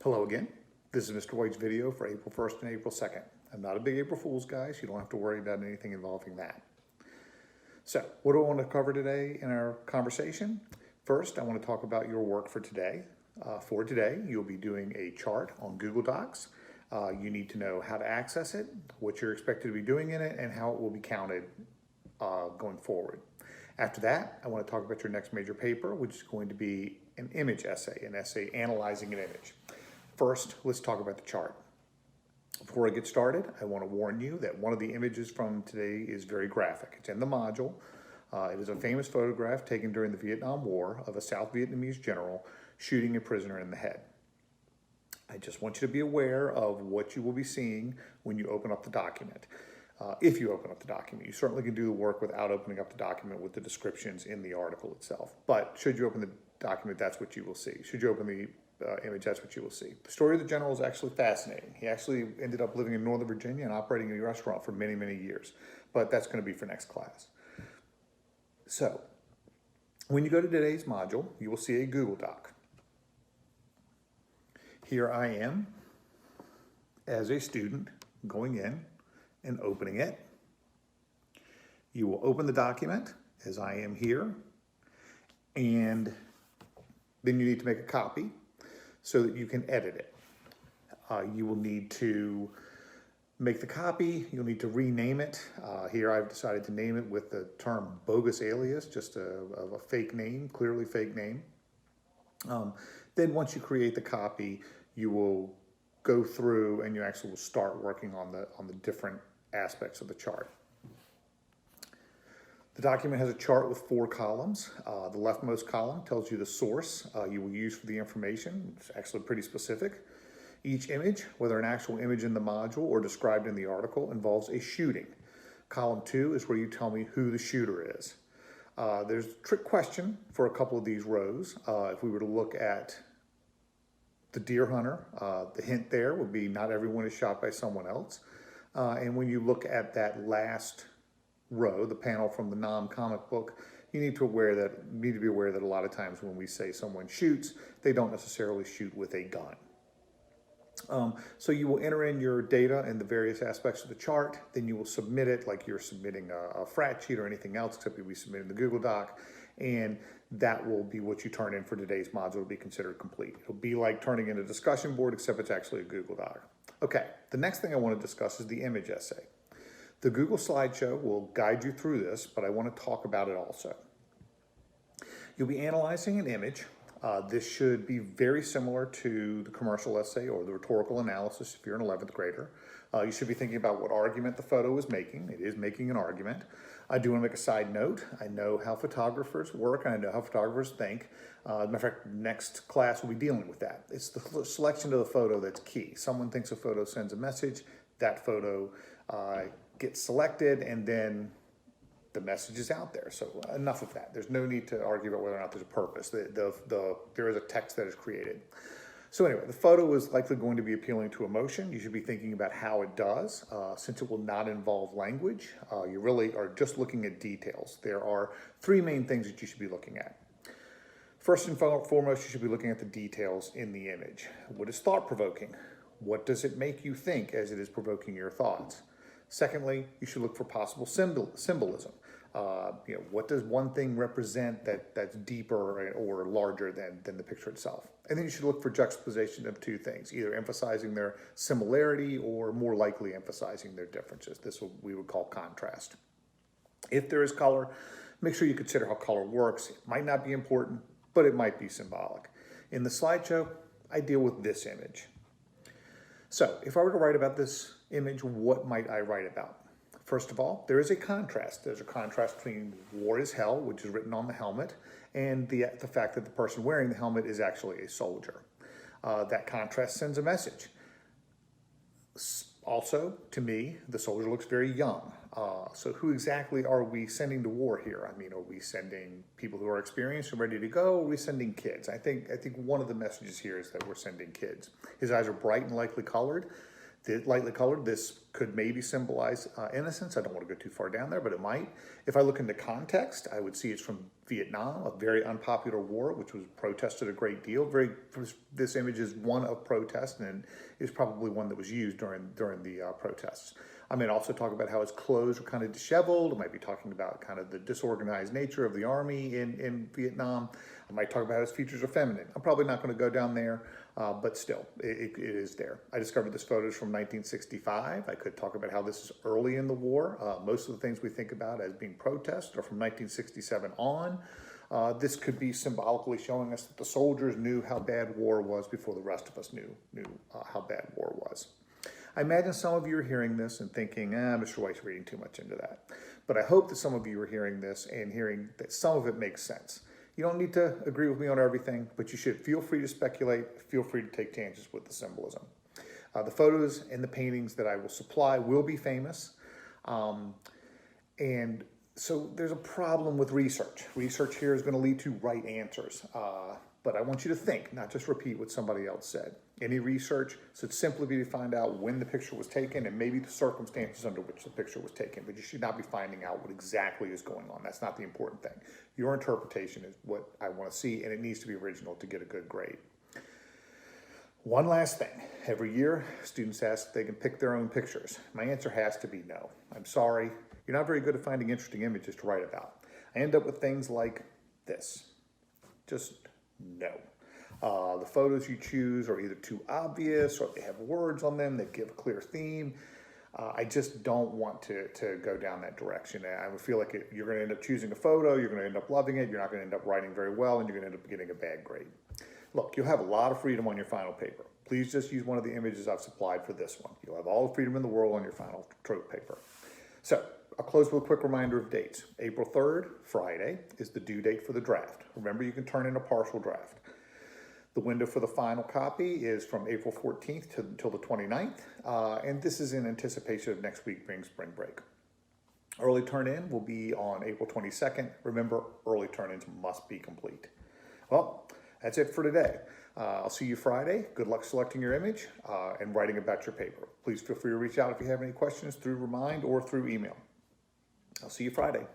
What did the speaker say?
Hello again. This is Mr. White's video for April 1st and April 2nd. I'm not a big April Fool's guy, so you don't have to worry about anything involving that. So, what do I want to cover today in our conversation? First, I want to talk about your work for today. For today, you'll be doing a chart on Google Docs. You need to know how to access it, what you're expected to be doing in it, and how it will be counted going forward. After that, I want to talk about your next major paper, which is going to be an image essay, an essay analyzing an image. First, let's talk about the chart. Before I get started, I want to warn you that one of the images from today is very graphic. It's in the module. It is a famous photograph taken during the Vietnam War of a South Vietnamese general shooting a prisoner in the head. I just want you to be aware of what you will be seeing when you open up the document. If you open up the document, you certainly can do the work without opening up the document with the descriptions in the article itself. But should you open the document, that's what you will see. Should you open the image, that's what you will see. The story of the general is actually fascinating. He actually ended up living in Northern Virginia and operating a restaurant for many, many years. But that's going to be for next class. So, when you go to today's module, you will see a Google Doc. Here I am as a student going in and opening it. You will open the document as I am here, and then you need to make a copy so that you can edit it. You will need to make the copy, you'll need to rename it. Here I've decided to name it with the term bogus alias, just a fake name, clearly fake name. Then once you create the copy, you will go through and you actually will start working on the different aspects of the chart. The document has a chart with 4 columns. The leftmost column tells you the source you will use for the information. It's actually pretty specific. Each image, whether an actual image in the module or described in the article, involves a shooting. Column 2 is where you tell me who the shooter is. There's a trick question for a couple of these rows. If we were to look at the deer hunter, the hint there would be not everyone is shot by someone else. And when you look at that last row, the panel from the non-comic book, you need to be aware that a lot of times when we say someone shoots, they don't necessarily shoot with a gun. So you will enter in your data in the various aspects of the chart, then you will submit it like you're submitting a frat sheet or anything else, except you'll be submitting the Google Doc, and that will be what you turn in for today's module to be considered complete. It'll be like turning in a discussion board, except it's actually a Google Doc. Okay, the next thing I want to discuss is the image essay. The Google slideshow will guide you through this, but I want to talk about it also. You'll be analyzing an image. This should be very similar to the commercial essay or the rhetorical analysis if you're an 11th grader. You should be thinking about what argument the photo is making. It is making an argument. I do want to make a side note. I know how photographers work, and I know how photographers think. As a matter of fact, next class we'll be dealing with that. It's the selection of the photo that's key. Someone thinks a photo sends a message, that photo gets selected, and then the message is out there. So enough of that. There's no need to argue about whether or not there's a purpose. There is a text that is created. So anyway, the photo is likely going to be appealing to emotion. You should be thinking about how it does. Since it will not involve language, you really are just looking at details. There are 3 main things that you should be looking at. First and foremost, you should be looking at the details in the image. What is thought-provoking? What does it make you think as it is provoking your thoughts? Secondly, you should look for possible symbolism. What does one thing represent that's deeper or larger than the picture itself? And then you should look for juxtaposition of 2 things, either emphasizing their similarity or more likely emphasizing their differences. This we would call contrast. If there is color, make sure you consider how color works. It might not be important, but it might be symbolic. In the slideshow, I deal with this image. So if I were to write about this image, what might I write about? First of all, there is a contrast. There's a contrast between war is hell, which is written on the helmet, and the fact that the person wearing the helmet is actually a soldier. That contrast sends a message. Also, to me, the soldier looks very young. So who exactly are we sending to war here? I mean, are we sending people who are experienced and ready to go? Or are we sending kids? I think one of the messages here is that we're sending kids. His eyes are bright and likely colored. lightly colored, this could maybe symbolize innocence. I don't want to go too far down there, but it might. If I look into context, I would see it's from Vietnam, a very unpopular war, which was protested a great deal. This image is one of protest and is probably one that was used during the protests. I might also talk about how his clothes were kind of disheveled. I might be talking about kind of the disorganized nature of the army in Vietnam. I might talk about his features are feminine. I'm probably not going to go down there, but still, it is there. I discovered this photo is from 1965. I could talk about how this is early in the war. Most of the things we think about as being protest are from 1967 on. This could be symbolically showing us that the soldiers knew how bad war was before the rest of us knew how bad war was. I imagine some of you are hearing this and thinking, Mr. White's reading too much into that. But I hope that some of you are hearing this and hearing that some of it makes sense. You don't need to agree with me on everything, but you should feel free to speculate, feel free to take chances with the symbolism. The photos and the paintings that I will supply will be famous. And so there's a problem with research. Research here is going to lead to right answers. But I want you to think, not just repeat what somebody else said. Any research should simply be to find out when the picture was taken and maybe the circumstances under which the picture was taken, but you should not be finding out what exactly is going on. That's not the important thing. Your interpretation is what I want to see, and it needs to be original to get a good grade. One last thing. Every year, students ask if they can pick their own pictures. My answer has to be no. I'm sorry. You're not very good at finding interesting images to write about. I end up with things like this. Just no. The photos you choose are either too obvious or they have words on them that give a clear theme. I just don't want to go down that direction. I would feel like you're going to end up choosing a photo, you're going to end up loving it, you're not going to end up writing very well, and you're going to end up getting a bad grade. Look, you'll have a lot of freedom on your final paper. Please just use one of the images I've supplied for this one. You'll have all the freedom in the world on your final trope paper. So, I'll close with a quick reminder of dates. April 3rd, Friday, is the due date for the draft. Remember, you can turn in a partial draft. The window for the final copy is from April 14th until the 29th, and this is in anticipation of next week being spring break. Early turn-in will be on April 22nd. Remember, early turn-ins must be complete. Well, that's it for today. I'll see you Friday. Good luck selecting your image and writing about your paper. Please feel free to reach out if you have any questions through Remind or through email. I'll see you Friday.